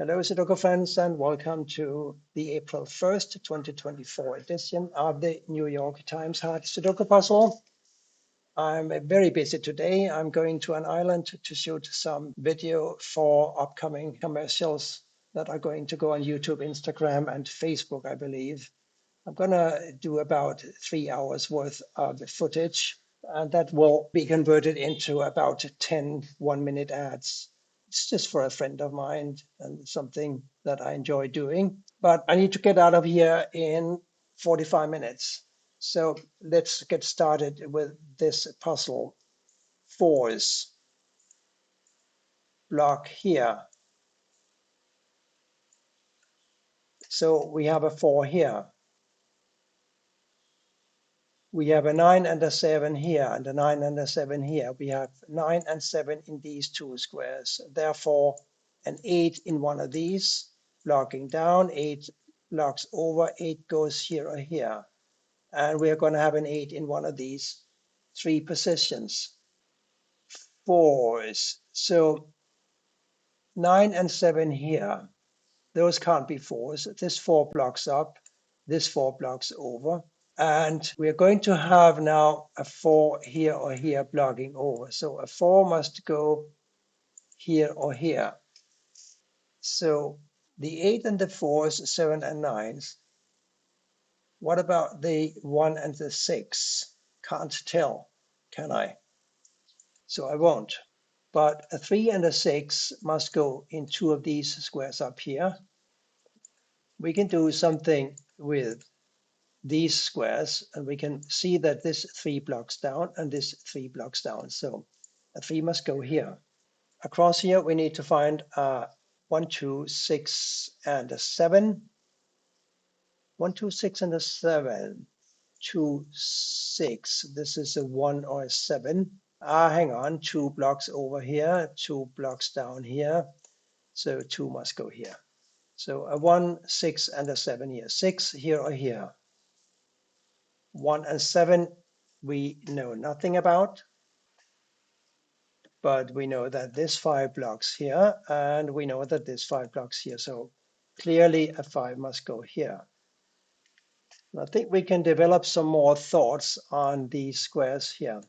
Hello, Sudoku friends, and welcome to the April 1st, 2024 edition of the New York Times Hard Sudoku Puzzle. I'm very busy today. I'm going to an island to shoot some video for upcoming commercials that are going to go on YouTube, Instagram, and Facebook, I believe. I'm going to do about 3 hours worth of footage, and that will be converted into about 10 one-minute ads. It's just for a friend of mine and something that I enjoy doing. But I need to get out of here in 45 minutes. So let's get started with this puzzle. Fours, block here. So we have a 4 here. We have a 9 and a 7 here, and a 9 and a 7 here. We have 9 and 7 in these two squares. Therefore, an 8 in one of these, blocking down, 8 blocks over, 8 goes here or here. And we are going to have an 8 in one of these three positions. Fours. So 9 and 7 here. Those can't be fours. This 4 blocks up, this 4 blocks over. And we're going to have now a 4 here or here blocking over. So a 4 must go here or here. So the 8 and the 4s, 7 and 9s. What about the 1 and the 6? Can't tell, can I? So I won't. But a 3 and a 6 must go in two of these squares up here. We can do something with these squares, and we can see that this 3 blocks down and this 3 blocks down. So a 3 must go here. Across here, we need to find a 1, 2, 6, and a 7. 1, 2, 6, and a 7. 2, 6. This is a 1 or a 7. Hang on, 2 blocks over here, 2 blocks down here. So 2 must go here. So a 1, 6, and a 7 here. 6 here or here. 1 and 7 we know nothing about, but we know that this 5 blocks here, and we know that this 5 blocks here. So clearly a 5 must go here. And I think we can develop some more thoughts on these squares here.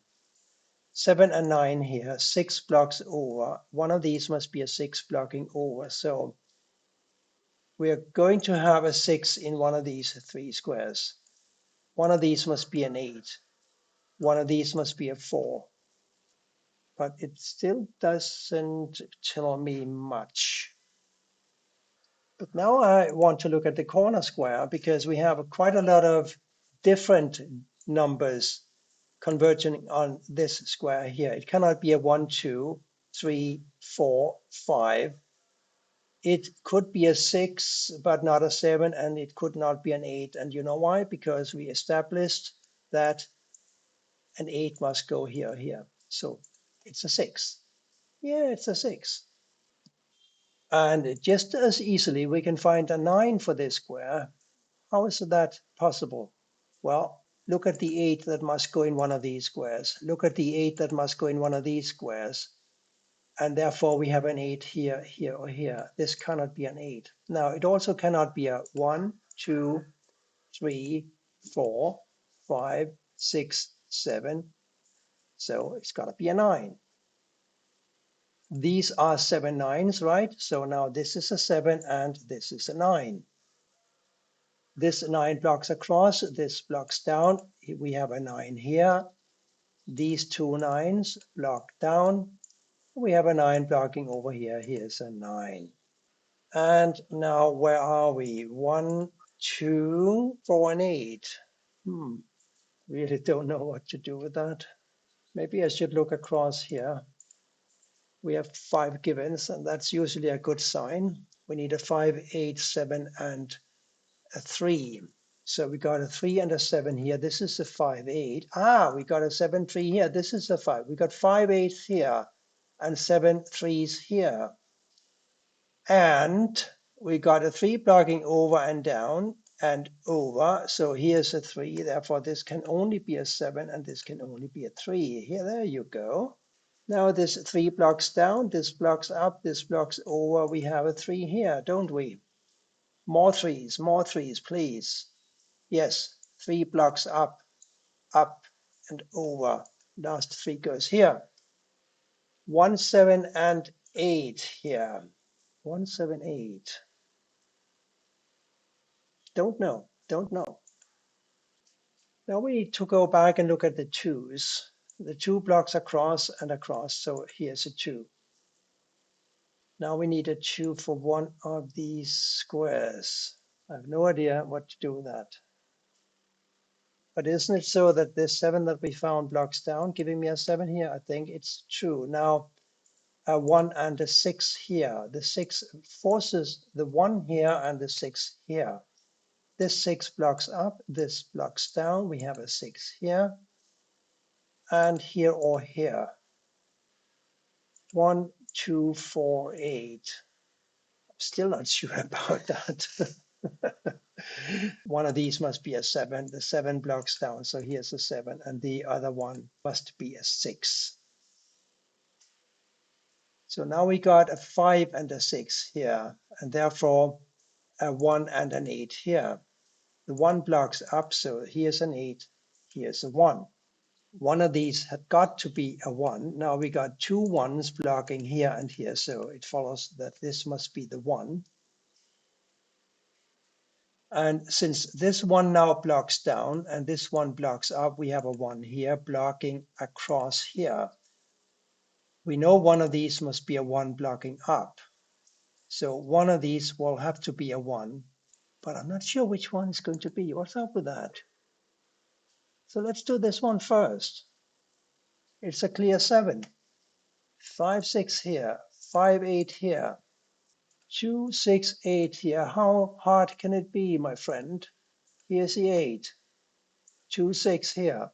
7 and 9 here, 6 blocks over. One of these must be a 6 blocking over. So we are going to have a 6 in one of these three squares. One of these must be an 8. One of these must be a 4. But it still doesn't tell me much. But now I want to look at the corner square because we have quite a lot of different numbers converging on this square here. It cannot be a 1, 2, 3, 4, 5. It could be a 6, but not a 7, and it could not be an 8. And you know why? Because we established that an 8 must go here or here. So it's a 6. Yeah, it's a 6. And just as easily, we can find a 9 for this square. How is that possible? Well, look at the 8 that must go in one of these squares. Look at the 8 that must go in one of these squares. And therefore, we have an 8 here, here, or here. This cannot be an 8. Now, it also cannot be a 1, 2, 3, 4, 5, 6, 7. So it's got to be a 9. These are 7 9s, right? So now this is a 7 and this is a 9. This 9 blocks across, this blocks down. We have a 9 here. These two 9s block down. We have a 9 blocking over here. Here's a 9. And now where are we? 1, 2, 4, and 8. Really don't know what to do with that. Maybe I should look across here. We have 5 givens, and that's usually a good sign. We need a 5, 8, 7, and a 3. So we got a 3 and a 7 here. This is a 5, 8. We got a 7, 3 here. This is a 5. We got 5, 8s here and 7, 3s here. And we got a 3 blocking over and down and over. So here's a 3. Therefore, this can only be a 7 and this can only be a 3. Here, there you go. Now this 3 blocks down, this blocks up, this blocks over. We have a 3 here, don't we? More threes, please. Yes, 3 blocks up, up and over. Last 3 goes here. 1, 7, and 8 here. 1, 7, 8. Don't know, don't know. Now we need to go back and look at the 2's. The 2 blocks across and across, so here's a 2. Now we need a 2 for one of these squares. I have no idea what to do with that. But isn't it so that this 7 that we found blocks down, giving me a 7 here? I think it's true. Now a 1 and a 6 here. The 6 forces the 1 here and the 6 here. This 6 blocks up, this blocks down. We have a 6 here and here or here. 1, 2, 4, 8. I'm still not sure about that. One of these must be a 7. The 7 blocks down, so here's a 7, and the other one must be a 6. So now we got a 5 and a 6 here, and therefore a 1 and an 8 here. The 1 blocks up, so here's an 8, here's a 1. One of these had got to be a 1. Now we got 2 1s blocking here and here, so it follows that this must be the 1. And since this one now blocks down and this one blocks up, we have a 1 here blocking across here. We know one of these must be a 1 blocking up. So one of these will have to be a 1, but I'm not sure which one is going to be. What's up with that? So let's do this one first. It's a clear 7. 5, 6 here, 5, 8 here, 2, 6, 8 here. How hard can it be, my friend? Here's the 8, 2, 6 here.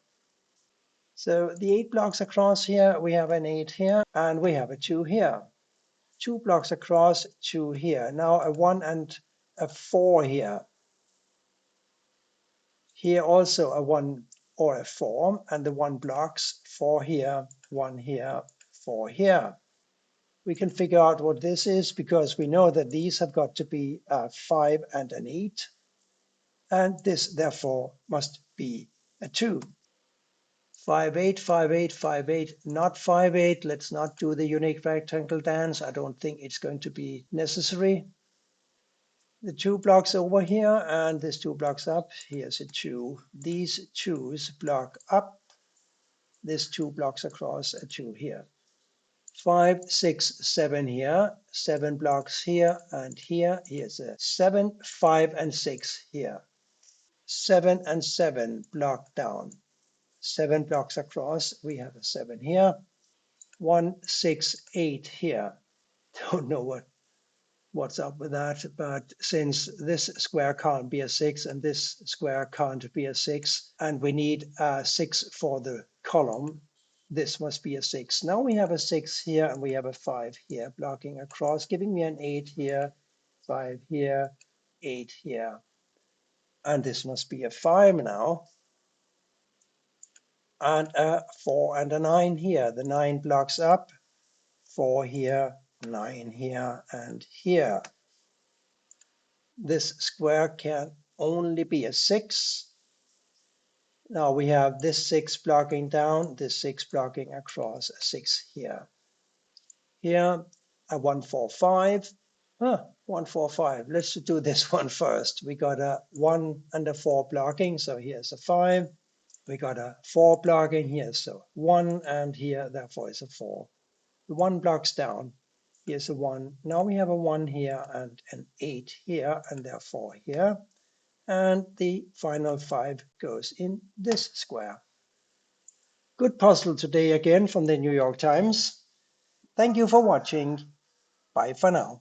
So the 8 blocks across here, we have an 8 here, and we have a 2 here. 2 blocks across, 2 here. Now a 1 and a 4 here. Here also a 1 or a 4, and the 1 blocks, 4 here, 1 here, 4 here. We can figure out what this is because we know that these have got to be a 5 and an 8, and this therefore must be a 2. 5, 8, 5, 8, 5, 8, not 5, 8. Let's not do the unique rectangle dance. I don't think it's going to be necessary. The 2 blocks over here and this 2 blocks up. Here's a 2. These 2's block up. This 2 blocks across, a 2 here. 5, 6, 7 here. 7 blocks here and here. Here's a 7, 5, and 6 here. 7 and 7 block down. 7 blocks across, we have a 7 here. 1, 6, 8 here. Don't know what's up with that, but since this square can't be a 6 and this square can't be a 6, and we need a 6 for the column, this must be a 6. Now we have a 6 here and we have a 5 here blocking across, giving me an 8 here, 5 here, 8 here. And this must be a 5 now. And a 4 and a 9 here. The 9 blocks up, 4 here, 9 here, and here. This square can only be a 6. Now we have this 6 blocking down, this 6 blocking across, a 6 here. Here, a 1, 4, 5. 1, 4, 5. Let's do this one first. We got a 1 and a 4 blocking, so here's a 5. We got a 4 blocking here, so 1, and here, therefore, is a 4. The 1 blocks down. Here's a 1. Now we have a 1 here and an 8 here, and therefore here. And the final 5 goes in this square. Good puzzle today again from the New York Times. Thank you for watching. Bye for now.